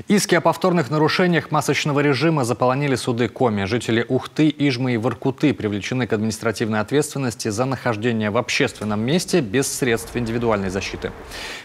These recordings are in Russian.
Иски о повторных нарушениях масочного режима заполонили суды Коми. Жители Ухты, Ижмы и Воркуты привлечены к административной ответственности за нахождение в общественном месте без средств индивидуальной защиты.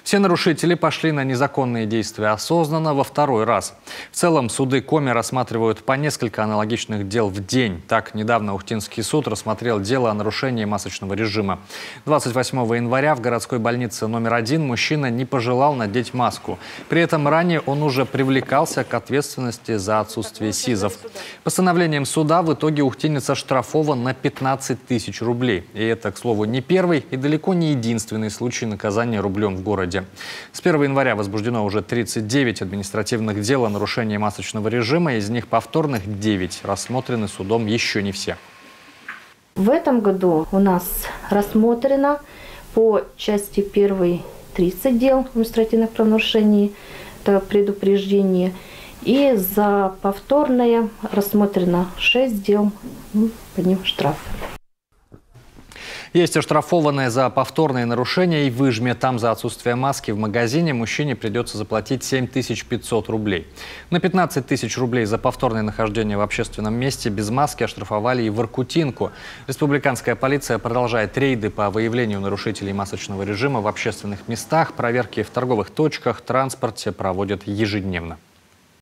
Все нарушители пошли на незаконные действия осознанно во второй раз. В целом суды Коми рассматривают по несколько аналогичных дел в день. Так, недавно Ухтинский суд рассмотрел дело о нарушении масочного режима. 28 января в городской больнице номер 1 мужчина не пожелал надеть маску. При этом ранее он уже привлекался к ответственности за отсутствие СИЗов. Постановлением суда в итоге ухтинец оштрафован на 15 тысяч рублей. И это, к слову, не первый и далеко не единственный случай наказания рублем в городе. С 1 января возбуждено уже 39 административных дел о нарушении масочного режима. Из них повторных 9. Рассмотрены судом еще не все. В этом году у нас рассмотрено по части 1 30 дел административных правонарушений. Это предупреждение. И за повторное рассмотрено 6 дел, по ним штраф. Есть оштрафованные за повторные нарушения и в Ижме. Там за отсутствие маски в магазине мужчине придется заплатить 7500 рублей. На 15 тысяч рублей за повторное нахождение в общественном месте без маски оштрафовали и Воркутинку. Республиканская полиция продолжает рейды по выявлению нарушителей масочного режима в общественных местах. Проверки в торговых точках, транспорте проводят ежедневно.